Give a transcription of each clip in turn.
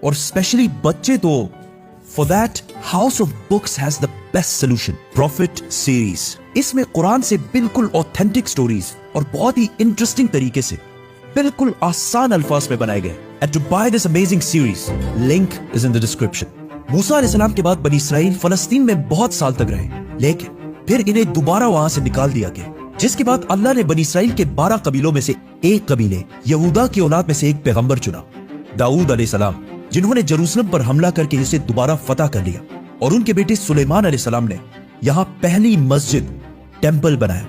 اور स्पेशली बच्चे तो For that, House of Books has the best solution, Prophet Series. इसमें कुरान से बिल्कुल ऑथेंटिक स्टोरीज और बहुत ही इंटरेस्टिंग तरीके से बिल्कुल आसान अल्फाज में बनाए गए. And to buy this amazing series, link is in the description. मूसा अलैहिस्सलाम के बाद बनी इसराइल फलस्तीन में बहुत साल तक रहे, लेकिन फिर इन्हें दोबारा वहां से निकाल दिया गया, जिसके बाद अल्लाह ने बनी इसराइल के 12 कबीलों में से एक कबीले यहूदा की औलाद में से एक पैगंबर चुना, दाऊद अलैहिस्सलाम, जिन्होंने जेरूसलम पर हमला करके इसे दोबारा फतह कर लिया. और उनके बेटे सुलेमान अलैहिस्सलाम ने यहाँ पहली मस्जिद, टेंपल बनाया.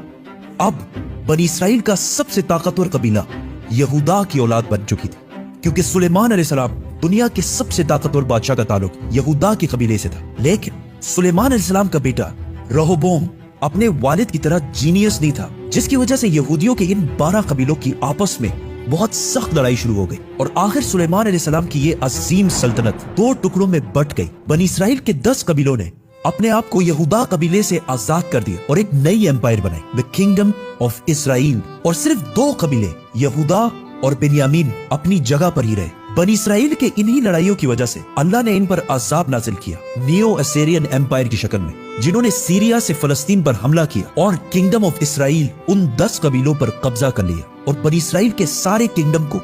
अब बनी इसराइल का सबसे ताकतवर कबीला यहूदा की औलाद बन चुकी थी, क्योंकि सुलेमान अलैहिस्सलाम दुनिया के सबसे ताकतवर बादशाह का ताल्लुक यहूदा के कबीले से था. लेकिन सुलेमान अलैहिस्सलाम का बेटा रहोबोम अपने वालिद की तरह जीनियस नहीं था, जिसकी वजह से यहूदियों के इन 12 कबीलों की आपस में बहुत सख्त लड़ाई शुरू हो गई. और आखिर सुलेमान अलैहिस्सलाम की ये अजीम सल्तनत 2 टुकड़ों में बट गई. बनी इसराइल के 10 कबीलों ने अपने आप को यहूदा कबीले से आजाद कर दिया और एक नई एम्पायर बनाई, द किंगडम ऑफ इसराइल. और सिर्फ 2 कबीले यहूदा और बिन्यामीन अपनी जगह पर ही रहे. बनी इसराइल के इन्हीं लड़ाइयों की वजह से अल्लाह ने इन पर अजाब नाजिल किया, नियो असेरियन एम्पायर की शक्ल में, जिन्होंने सीरिया से फलस्तीन पर हमला किया और किंगडम ऑफ इसराइल उन 10 कबीलों पर कब्जा कर लिया और बनी इसराइल के सारे किंगडम को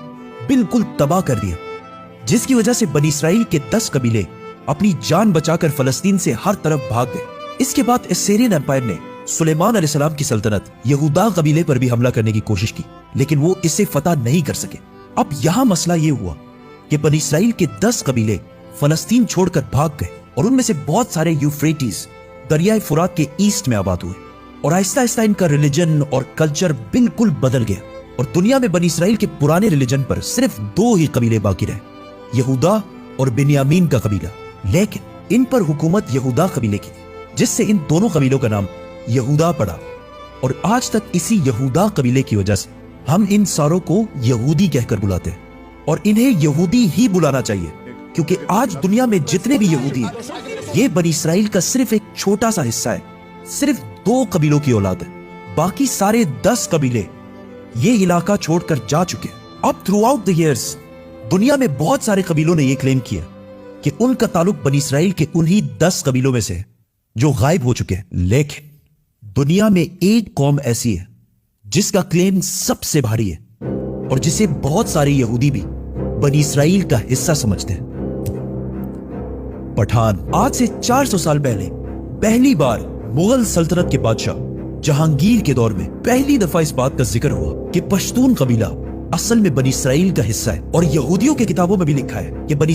बिल्कुल तबाह कर दिया, जिसकी वजह से बनी इसराइल के 10 कबीले अपनी जान बचाकर फलस्तीन से हर तरफ भाग गए. इसके बाद असेरियन एम्पायर ने सुलेमान अलैहिस्सलाम की सल्तनत यहूदा कबीले पर भी हमला करने की कोशिश की, लेकिन वो इसे फतह नहीं कर सके. अब यहाँ मसला ये हुआ कि बनी इसराइल के 10 कबीले फलस्तीन छोड़कर भाग गए और उनमें से बहुत सारे यूफ्रेटिस दरियाए फुरात के ईस्ट में आबाद हुए. और आहिस्ता आहिस्ता इनका रिलीजन और कल्चर बिल्कुल बदल गया और दुनिया में बनी इसराइल के पुराने रिलीजन पर सिर्फ 2 ही कबीले बाकी रहे, यहूदा और बिन्यामीन का कबीला. लेकिन इन पर हुकूमत यहूदा कबीले की थी, जिससे इन दोनों कबीलों का नाम यहूदा पड़ा. और आज तक इसी यहूदा कबीले की वजह से हम इन सारों को यहूदी कहकर बुलाते हैं और इन्हें यहूदी ही बुलाना चाहिए, क्योंकि आज दुनिया में जितने भी यहूदी हैं, ये बनी इसराइल का सिर्फ एक छोटा सा हिस्सा है. सिर्फ 2 कबीलों की औलाद है, बाकी सारे 10 कबीले ये इलाका छोड़कर जा चुके. अब थ्रू आउट द ईयर्स दुनिया में बहुत सारे कबीलों ने यह क्लेम किया कि उनका ताल्लुक बनी इसराइल के उन्हीं 10 कबीलों में से है जो गायब हो चुके हैं. लेकिन दुनिया में एक कौम ऐसी है जिसका क्लेम सबसे भारी है और जिसे बहुत सारे यहूदी भी बनी इसराइल का हिस्सा समझते हैं, पठान. आज से 400 साल पहले पहली बार मुगल सल्तनत के बादशाह जहांगीर के दौर में पहली दफा इस बात का जिक्र हुआ कि पश्तून कबीला असल में बनी इसराइल का हिस्सा है. और यहूदियों के किताबों में भी लिखा है कि बनी